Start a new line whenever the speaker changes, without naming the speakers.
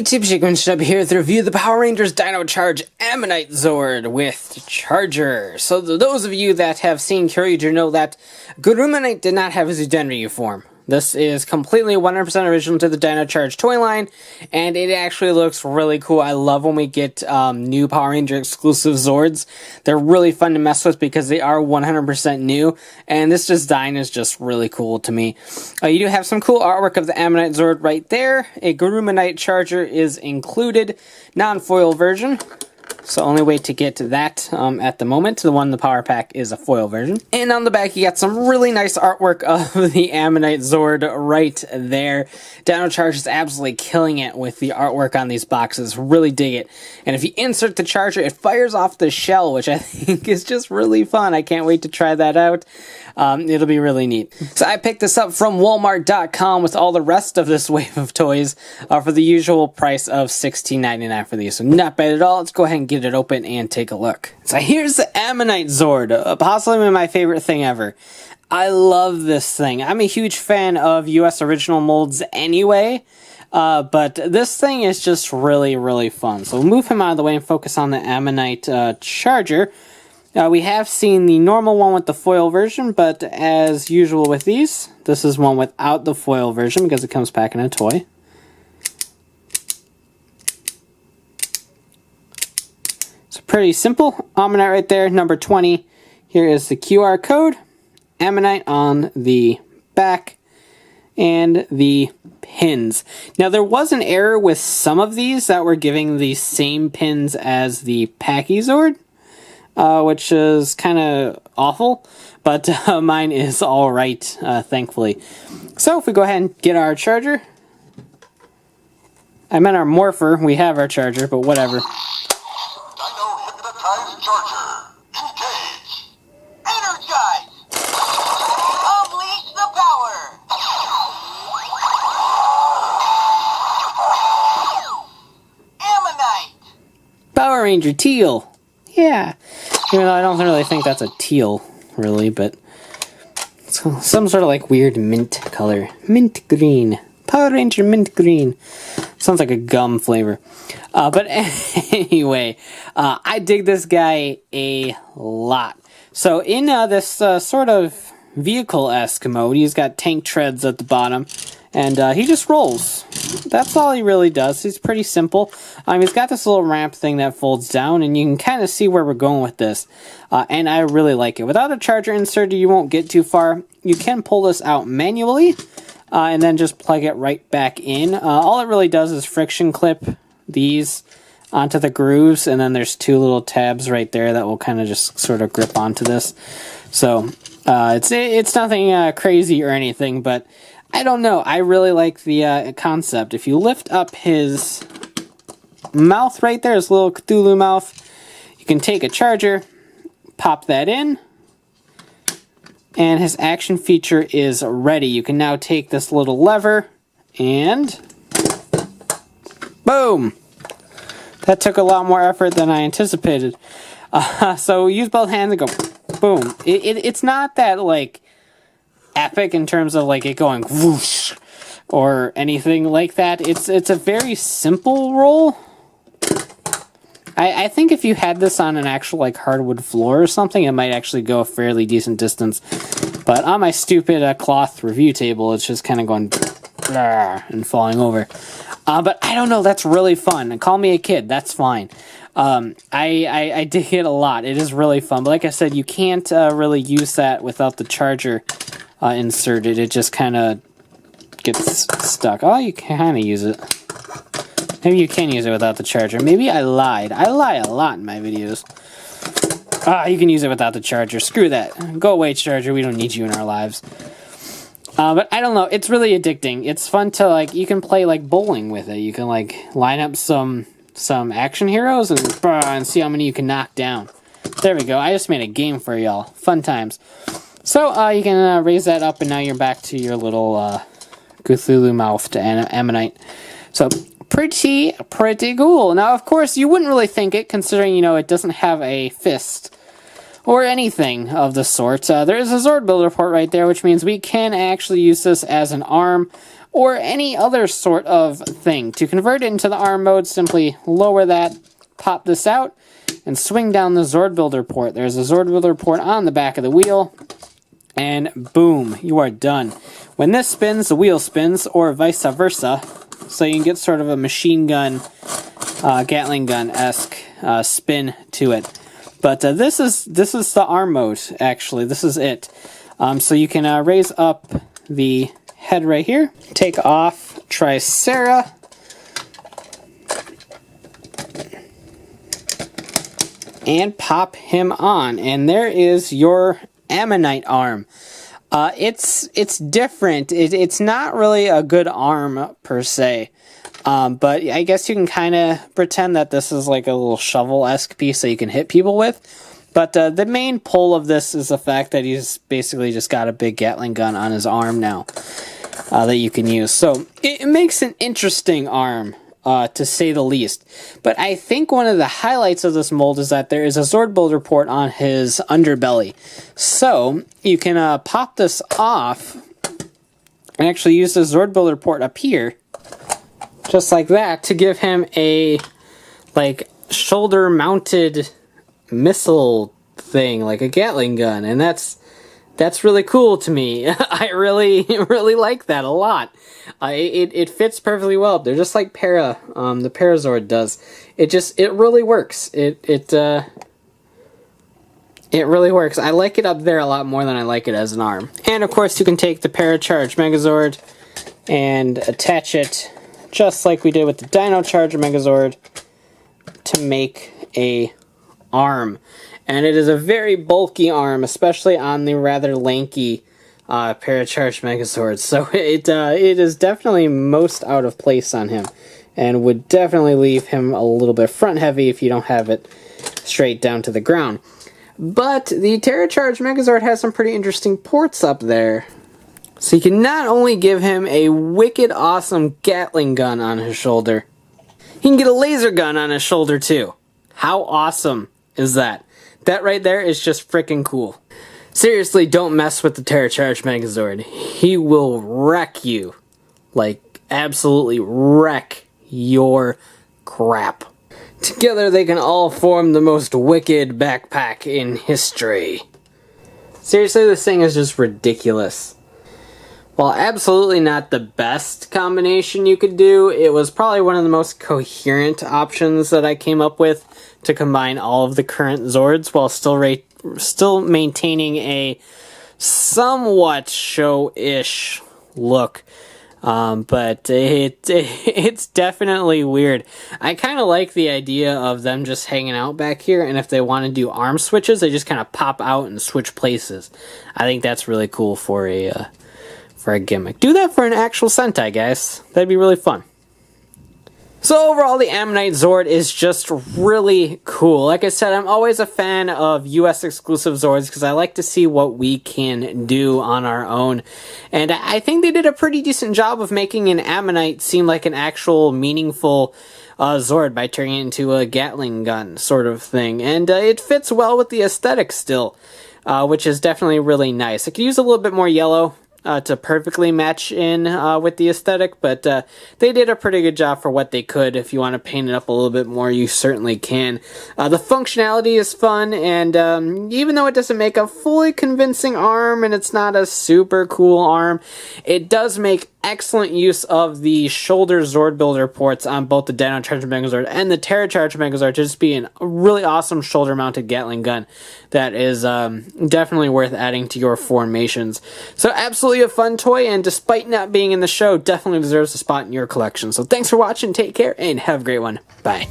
YouTube, Shuki here to review the Power Rangers Dino Charge Ammonite Zord with Charger. So those of you that have seen Kyoryuger know that Gurumonite did not have a Zyudenryu form. This is completely 100% original to the Dino Charge toy line, and it actually looks really cool. I love when we get new Power Ranger exclusive Zords. They're really fun to mess with because they are 100% new, and this design is just really cool to me. You do have some cool artwork of the Ammonite Zord right there. A Gurumonite Charger is included, non-foil version. So only way to get to that at the moment. The one in the power pack is a foil version. And on the back you got some really nice artwork of the Ammonite Zord right there. Dino Charge is absolutely killing it with the artwork on these boxes. Really dig it. And if you insert the charger, it fires off the shell, which I think is just really fun. I can't wait to try that out. It'll be really neat. So I picked this up from Walmart.com with all the rest of this wave of toys for the usual price of $16.99 for these. So not bad at all. Let's go ahead and get it open and take a look. So here's the Ammonite Zord, possibly my favorite thing ever. I love this thing. I'm a huge fan of US original molds anyway, but this thing is just really, really fun. So we'll move him out of the way and focus on the Ammonite Charger. We have seen the normal one with the foil version, but as usual with these, this is one without the foil version because it comes back in a toy. So pretty simple. Ammonite right there, number 20. Here is the QR code. Ammonite on the back. And the pins. Now there was an error with some of these that were giving the same pins as the Pachy Zord. Which is kind of awful, but mine is alright, thankfully. So if we go ahead and get our charger. I meant our morpher. We have our charger, but whatever.
Dino Hypnotize Charger. Engage. Energize. Unleash the power. Ammonite.
Power Ranger Teal. Yeah. Even though I don't really think that's a teal, really, but it's some sort of like weird mint color. Mint green. Power Ranger mint green. Sounds like a gum flavor. But anyway, I dig this guy a lot. So in this sort of vehicle-esque mode, he's got tank treads at the bottom, and he just rolls. That's all he really does. He's pretty simple. He's got this little ramp thing that folds down, and you can kind of see where we're going with this. And I really like it. Without a charger inserted, you won't get too far. You can pull this out manually, and then just plug it right back in. All it really does is friction clip these onto the grooves, and then there's two little tabs right there that will kind of just sort of grip onto this. So it's nothing crazy or anything, but I don't know. I really like the concept. If you lift up his mouth right there, his little Cthulhu mouth, you can take a charger, pop that in, and his action feature is ready. You can now take this little lever and boom! That took a lot more effort than I anticipated. So use both hands and go boom. It's not that like epic in terms of like it going whoosh or anything like that. It's a very simple roll. I think if you had this on an actual like hardwood floor or something, it might actually go a fairly decent distance. But on my stupid cloth review table, it's just kind of going and falling over. But I don't know, that's really fun. Call me a kid, that's fine. I dig it a lot. It is really fun. But like I said, you can't really use that without the charger inserted. It just kind of gets stuck. Oh, you can kind of use it. Maybe you can use it without the charger. Maybe I lied. I lie a lot in my videos. You can use it without the charger. Screw that. Go away, charger. We don't need you in our lives. But I don't know. It's really addicting. It's fun to, like, you can play, like, bowling with it. You can, like, line up some action heroes and see how many you can knock down. There we go. I just made a game for y'all. Fun times. So, you can raise that up, and now you're back to your little Cthulhu-mouthed Ammonite. So, pretty cool. Now, of course, you wouldn't really think it, considering, you know, it doesn't have a fist or anything of the sort. There is a Zord builder port right there, which means we can actually use this as an arm or any other sort of thing. To convert it into the arm mode, simply lower that, pop this out, and swing down the Zord builder port. There's a Zord builder port on the back of the wheel, and boom, you are done. When this spins, the wheel spins, or vice versa, so you can get sort of a machine gun, Gatling gun-esque spin to it. But this is the arm mode, actually. This is it. So you can raise up the head right here, take off Tricera, and pop him on. And there is your Ammonite arm. It's different. It's not really a good arm, per se. But I guess you can kind of pretend that this is like a little shovel-esque piece that you can hit people with. But the main pull of this is the fact that he's basically just got a big Gatling gun on his arm now that you can use. So it makes an interesting arm, to say the least. But I think one of the highlights of this mold is that there is a Zord builder port on his underbelly. So you can pop this off and actually use the Zord builder port up here, just like that, to give him a like shoulder-mounted missile thing, like a Gatling gun, and that's really cool to me. I really like that a lot. It fits perfectly well. They're just like the Parazord does. It really works. It really works. I like it up there a lot more than I like it as an arm. And of course, you can take the Paracharge Megazord and attach it just like we did with the Dino Charger Megazord to make a arm. And it is a very bulky arm, especially on the rather lanky Paracharge Megazord. So it is definitely most out of place on him, and would definitely leave him a little bit front heavy if you don't have it straight down to the ground. But the Paracharge Megazord has some pretty interesting ports up there. So you can not only give him a wicked awesome Gatling gun on his shoulder, he can get a laser gun on his shoulder too. How awesome is that? That right there is just freaking cool. Seriously, don't mess with the Paracharge Megazord. He will wreck you. Like, absolutely wreck your crap. Together they can all form the most wicked backpack in history. Seriously, this thing is just ridiculous. While absolutely not the best combination you could do, it was probably one of the most coherent options that I came up with to combine all of the current Zords while still maintaining a somewhat show-ish look. But it's definitely weird. I kind of like the idea of them just hanging out back here, and if they want to do arm switches, they just kind of pop out and switch places. I think that's really cool for a gimmick. Do that for an actual Sentai, guys. That'd be really fun. So overall, the Ammonite Zord is just really cool. Like I said, I'm always a fan of US exclusive Zords because I like to see what we can do on our own. And I think they did a pretty decent job of making an Ammonite seem like an actual meaningful Zord by turning it into a Gatling gun sort of thing. And it fits well with the aesthetic still, which is definitely really nice. I could use a little bit more yellow to perfectly match in with the aesthetic, but they did a pretty good job for what they could. If you want to paint it up a little bit more, you certainly can. The functionality is fun, and even though it doesn't make a fully convincing arm, and it's not a super cool arm, it does make excellent use of the shoulder Zord builder ports on both the Dino Charger Megazord and the Paracharge Megazord to just be a really awesome shoulder-mounted Gatling gun that is definitely worth adding to your formations. So absolutely a fun toy, and despite not being in the show, definitely deserves a spot in your collection. So thanks for watching, take care, and have a great one. Bye.